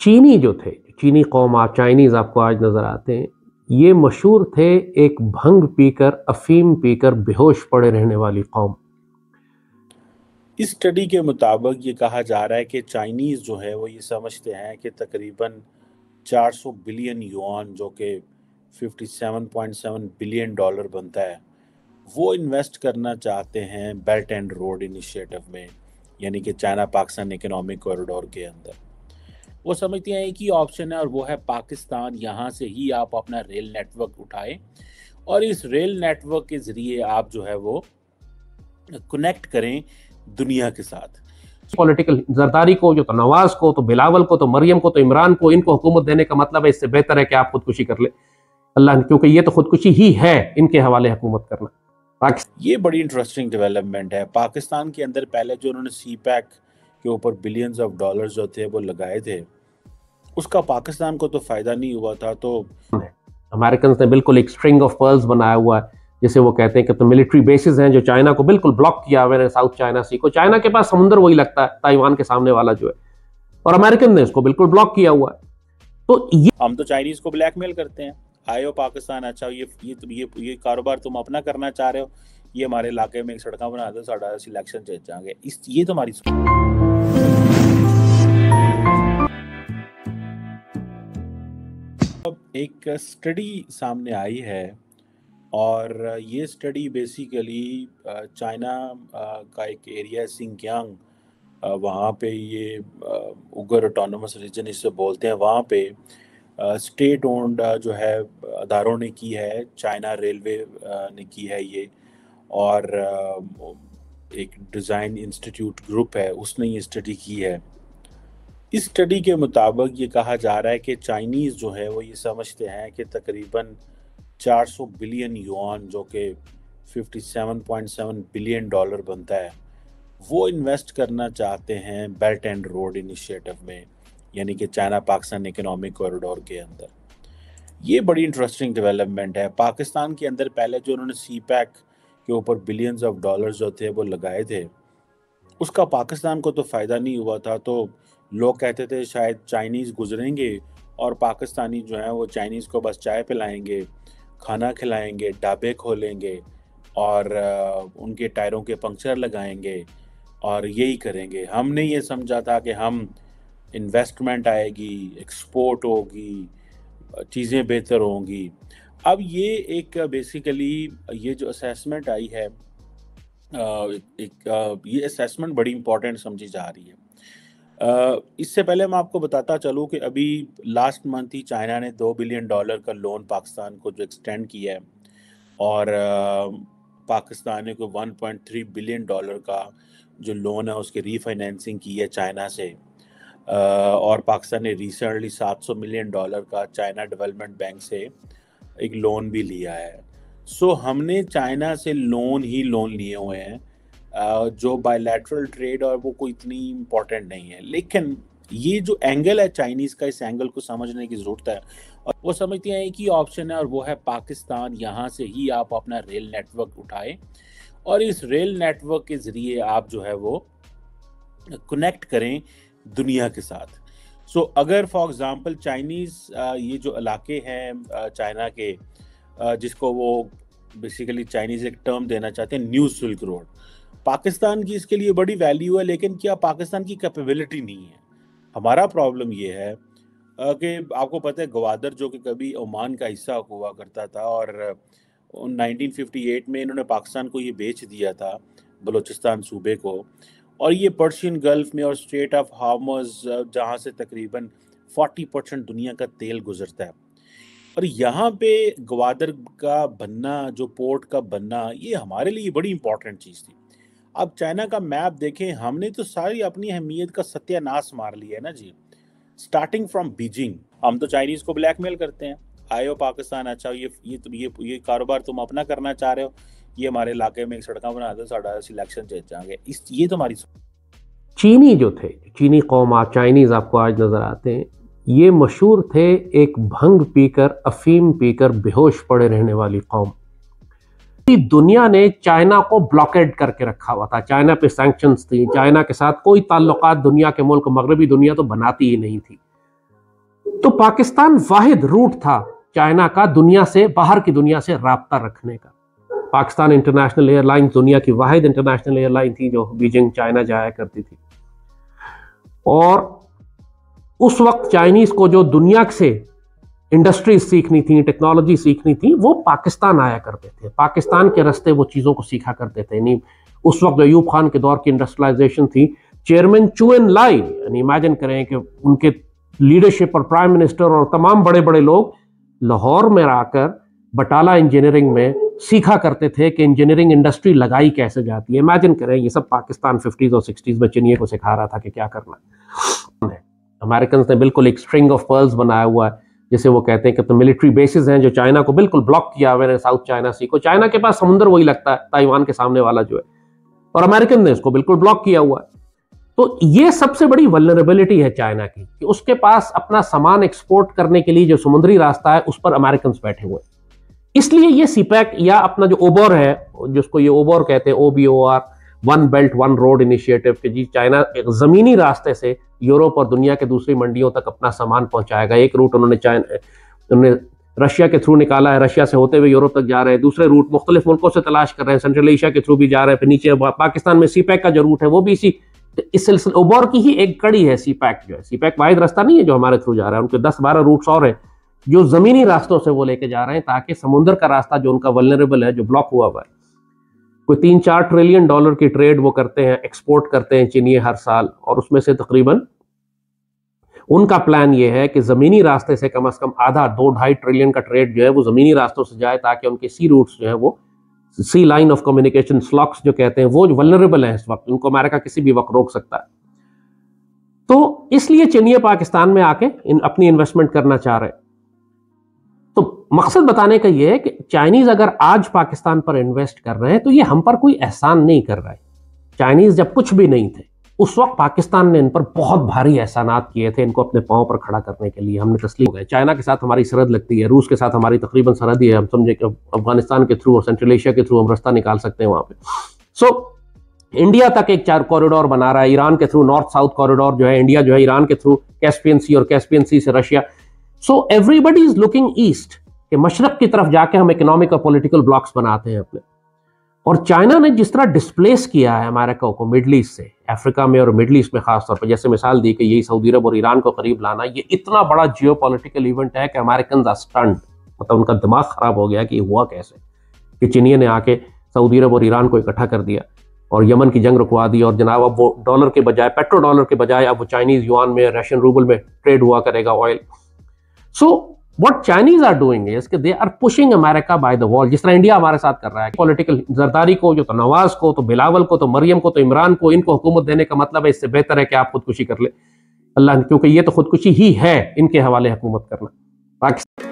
चीनी जो थे, चीनी कौम, आप चाइनीज आपको आज नजर आते हैं, ये मशहूर थे एक भंग पीकर, अफीम पीकर बेहोश पड़े रहने वाली कौम। इस स्टडी के मुताबिक ये कहा जा रहा है कि चाइनीज़ जो है वो ये समझते हैं कि तकरीबन 400 बिलियन युआन, जो कि 57.7 बिलियन डॉलर बनता है, वो इन्वेस्ट करना चाहते हैं बेल्ट एंड रोड इनिशिएटिव में, यानी कि चाइना पाकिस्तान इकोनॉमिक कॉरिडोर के अंदर। वो समझते हैं एक ही ऑप्शन है और वो है पाकिस्तान। यहाँ से ही आप अपना रेल नेटवर्क उठाएं और इस रेल नेटवर्क के ज़रिए आप जो है वो कनेक्ट करें दुनिया के साथ। पॉलिटिकल जरदारी को, जो तो नवाज को, तो बिलावल को, तो मरियम को, तो इमरान को, इनको हुकूमत देने का मतलब है इससे बेहतर है कि आप खुदकुशी कर ले अल्लाह, क्योंकि ये तो खुदकुशी ही है इनके हवाले हुकूमत करना। ये बड़ी इंटरेस्टिंग डेवलपमेंट है। पाकिस्तान के अंदर पहले जो उन्होंने सी पैक के ऊपर बिलियंस ऑफ डॉलर्स जो थे वो लगाए थे, उसका पाकिस्तान को तो फायदा नहीं हुआ था। तो अमेरिकन ने बिल्कुल एक स्ट्रिंग ऑफ पर्ल्स बनाया हुआ है, जिसे वो कहते हैं कि तो मिलिट्री बेसिस हैं जो चाइना को बिल्कुल ब्लॉक किया हुआ है, साउथ चाइना सी को। चाइना के पास समुंदर वही लगता है, ताइवान के सामने वाला जो है, और अमेरिकन ने इसको बिल्कुल ब्लॉक किया हुआ है। तो ये हम तो चाइनीज को ब्लैकमेल करते हैं, आए हो पाकिस्तान, अच्छा ये कारोबार तुम अपना करना चाह रहे हो, ये हमारे इलाके में एक सड़क बना दो, साढ़ा सिलेक्शन चल जाएंगे। ये तुम्हारी एक स्टडी सामने आई है और ये स्टडी बेसिकली चाइना का एक एरिया सिंकियांग, वहाँ पे ये उगर ऑटोनोमस रीजन इसे बोलते हैं, वहाँ पे स्टेट ओन्ड जो है अदारों ने की है, चाइना रेलवे ने की है ये, और एक डिज़ाइन इंस्टीट्यूट ग्रुप है उसने ये स्टडी की है। इस स्टडी के मुताबिक ये कहा जा रहा है कि चाइनीज़ जो है वो ये समझते हैं कि तकरीबन 400 बिलियन युआन, जो कि 57.7 बिलियन डॉलर बनता है, वो इन्वेस्ट करना चाहते हैं बेल्ट एंड रोड इनिशिएटिव में, यानी कि चाइना पाकिस्तान इकोनॉमिक कॉरिडोर के अंदर। ये बड़ी इंटरेस्टिंग डेवलपमेंट है। पाकिस्तान के अंदर पहले जो उन्होंने सी पैक के ऊपर बिलियंस ऑफ डॉलर्स जो थे वो लगाए थे, उसका पाकिस्तान को तो फ़ायदा नहीं हुआ था। तो लोग कहते थे शायद चाइनीज़ गुजरेंगे और पाकिस्तानी जो हैं वो चाइनीज़ को बस चाय पिलाएंगे, खाना खिलाएंगे, ढाबे खोलेंगे और उनके टायरों के पंक्चर लगाएंगे और यही करेंगे। हमने ये समझा था कि हम इन्वेस्टमेंट आएगी, एक्सपोर्ट होगी, चीज़ें बेहतर होंगी। अब ये एक बेसिकली ये जो असेसमेंट आई है, ये असेसमेंट बड़ी इंपॉर्टेंट समझी जा रही है। इससे पहले मैं आपको बताता चलूँ कि अभी लास्ट मंथ ही चाइना ने $2 बिलियन का लोन पाकिस्तान को जो एक्सटेंड किया है, और पाकिस्तान ने को $1.3 बिलियन का जो लोन है उसकी रीफाइनेंसिंग की है चाइना से, और पाकिस्तान ने रिसेंटली $700 मिलियन का चाइना डेवलपमेंट बैंक से एक लोन भी लिया है। सो हमने चाइना से लोन लिए हुए हैं, जो बायलैटरल ट्रेड और वो कोई इतनी इम्पोर्टेंट नहीं है, लेकिन ये जो एंगल है चाइनीज़ का, इस एंगल को समझने की ज़रूरत है। और वो समझते हैं एक ही ऑप्शन है और वो है पाकिस्तान। यहाँ से ही आप अपना रेल नेटवर्क उठाएं और इस रेल नेटवर्क के ज़रिए आप जो है वो कनेक्ट करें दुनिया के साथ। सो अगर फॉर एग्ज़ाम्पल चाइनीज़ ये जो इलाके हैं चाइना के, जिसको वो बेसिकली चाइनीज़ एक टर्म देना चाहते हैं न्यू सिल्क रोड, पाकिस्तान की इसके लिए बड़ी वैल्यू है, लेकिन क्या पाकिस्तान की कैपेबिलिटी नहीं है। हमारा प्रॉब्लम ये है कि आपको पता है ग्वादर जो कि कभी ओमान का हिस्सा हुआ करता था, और 1958 में इन्होंने पाकिस्तान को ये बेच दिया था, बलूचिस्तान सूबे को, और ये पर्शियन गल्फ में और स्ट्रेट ऑफ हार्मज, जहाँ से तकरीबन 40% दुनिया का तेल गुजरता है, और यहाँ पे ग्वादर का बनना, जो पोर्ट का बनना, ये हमारे लिए बड़ी इंपॉर्टेंट चीज़ थी। अब चाइना का मैप देखें, हमने तो सारी अपनी अहमियत का सत्यानाश मार लिया है ना जी। स्टार्टिंग फ्रॉम बीजिंग, हम तो चाइनीज़ को ब्लैकमेल करते हैं, आए हो पाकिस्तान, अच्छा ये कारोबार तुम अपना करना चाह रहे हो, ये हमारे इलाके में एक सड़क बना दो, साढ़ा सिलेक्शन चल जाएंगे। ये तुम्हारी चीनी जो थे, चीनी कौम, आप चाइनीज आपको आज नजर आते हैं, ये मशहूर थे एक भंग पीकर, अफीम पीकर बेहोश पड़े रहने वाली कौम। दुनिया ने चाइना को ब्लॉकेड करके रखा हुआ था, चाइना पे सैंक्शंस थी, चाइना के साथ कोई ताल्लुकात दुनिया के मुल्क, मगरबी दुनिया तो बनाती ही नहीं थी। तो पाकिस्तान वाहिद रूट था चाइना का दुनिया से, बाहर की दुनिया से राब्ता रखने का। पाकिस्तान इंटरनेशनल एयरलाइंस दुनिया की वाहिद इंटरनेशनल एयरलाइन थी जो बीजिंग चाइना जाया करती थी। और उस वक्त चाइनीज को जो दुनिया से इंडस्ट्रीज सीखनी थी, टेक्नोलॉजी सीखनी थी, वो पाकिस्तान आया करते थे। पाकिस्तान के रास्ते वो चीज़ों को सीखा करते थे। यानी उस वक्त अयूब खान के दौर की इंडस्ट्रियलाइजेशन थी, चेयरमैन चू एन लाई, यानी इमेजिन करें कि उनके लीडरशिप और प्राइम मिनिस्टर और तमाम बड़े बड़े लोग लाहौर में आकर बटाला इंजीनियरिंग में सीखा करते थे कि इंजीनियरिंग इंडस्ट्री लगाई कैसे जाती है। इमेजिन करें, ये सब पाकिस्तान 50s और 60s में चीनियों को सिखा रहा था कि क्या करना है। अमेरिकन ने बिल्कुल एक स्ट्रिंग ऑफ पर्ल्स बनाया हुआ है, जिसे वो कहते हैं कि तो मिलिट्री बेसिस हैं जो चाइना को बिल्कुल ब्लॉक किया हुआ है साउथ चाइना सी को। चाइना के पास समुद्र वही लगता है, ताइवान के सामने वाला जो है, और अमेरिकन ने उसको बिल्कुल ब्लॉक किया हुआ है। तो ये सबसे बड़ी वल्नरेबिलिटी है चाइना की कि उसके पास अपना सामान एक्सपोर्ट करने के लिए जो समुद्री रास्ता है उस पर अमेरिकन बैठे हुए। इसलिए ये सीपैक या अपना जो ओबोर है, जिसको ये ओबोर कहते हैं, OBOR, one belt one road initiative, कि जी चाइना एक जमीनी रास्ते से यूरोप और दुनिया के दूसरी मंडियों तक अपना सामान पहुंचाएगा। एक रूट उन्होंने रशिया के थ्रू निकाला है, रशिया से होते हुए यूरोप तक जा रहे हैं। दूसरे रूट मुख्तलिफ मुल्कों से तलाश कर रहे हैं, सेंट्रल एशिया के थ्रू भी जा रहे हैं। फिर नीचे पाकिस्तान में सीपैक का जो रूट है वो भी इस सिलसिले ओबोर की ही एक कड़ी है। सीपैक जो है, सीपैक वाहिद रास्ता नहीं है जो हमारे थ्रू जा रहा है, उनके 10-12 रूट्स और हैं जो जमीनी रास्तों से वो लेके जा रहे हैं, ताकि समुद्र का रास्ता जो उनका वल्नरेबल है, जो ब्लॉक हुआ हुआ है, कोई $3-4 ट्रिलियन की ट्रेड वो करते हैं, एक्सपोर्ट करते हैं चीनी हर साल, और उसमें से तकरीबन उनका प्लान ये है कि जमीनी रास्ते से कम आधा 2-2.5 ट्रिलियन का ट्रेड जो है वो जमीनी रास्तों से जाए, ताकि उनके सी रूट्स जो है वो सी लाइन ऑफ कम्युनिकेशन, स्लॉक्स जो कहते हैं, वो वल्नरेबल है इस वक्त, उनको अमेरिका किसी भी वक्त रोक सकता है। तो इसलिए चीनी पाकिस्तान में आके अपनी इन्वेस्टमेंट करना चाह रहे हैं। तो मकसद बताने का यह है कि चाइनीज अगर आज पाकिस्तान पर इन्वेस्ट कर रहे हैं तो ये हम पर कोई एहसान नहीं कर रहा है। चाइनीज जब कुछ भी नहीं थे उस वक्त पाकिस्तान ने इन पर बहुत भारी एहसानात किए थे, इनको अपने पांव पर खड़ा करने के लिए। हमने तस्लीम हो गए। चाइना के साथ हमारी सरहद लगती है, रूस के साथ हमारी तकरीबन सरहद ही है। हम समझे कि अफगानिस्तान के थ्रू और सेंट्रल एशिया के थ्रू हम रास्ता निकाल सकते हैं वहां पे। सो इंडिया तक एक 4 कॉरिडोर बना रहा है, ईरान के थ्रू नॉर्थ साउथ कॉरिडोर जो है, इंडिया जो है ईरान के थ्रू कैस्पियन सी और कैस्पियन सी से Russia. So everybody is looking east, कि मशरक की तरफ जाके हम इकोनॉमिक और पॉलिटिकल ब्लॉक्स बनाते हैं अपने। और चाइना ने जिस तरह डिस्प्लेस किया है अमेरिका को मिडल ईस्ट से, अफ्रीका में और मिडल ईस्ट में खासतौर पर, जैसे मिसाल दी कि यही सऊदी अरब और ईरान को करीब लाना, ये इतना बड़ा जियोपॉलिटिकल इवेंट है कि अमेरिकन आर स्टन्ड, मतलब उनका दिमाग खराब हो गया कि हुआ कैसे कि चीनियों ने आके सऊदी अरब और ईरान को इकट्ठा कर दिया और यमन की जंग रुकवा दी, और जनाब अब वो डॉलर के बजाय, पेट्रो डॉलर के बजाय अब वो चाइनीज युआन में, रशियन रूबल में ट्रेड हुआ करेगा oil. So what Chinese are doing is कि they are pushing America by the wall, जिस तरह इंडिया हमारे साथ कर रहा है। पॉलिटिकल जरदारी को, जो तो नवाज को, तो बिलावल को, तो मरियम को, तो इमरान को, इनको हुकूमत देने का मतलब है इससे बेहतर है कि आप खुदकुशी कर ले अल्लाह, क्योंकि ये तो खुदकुशी ही है इनके हवाले हुकूमत करना। पाकिस्तान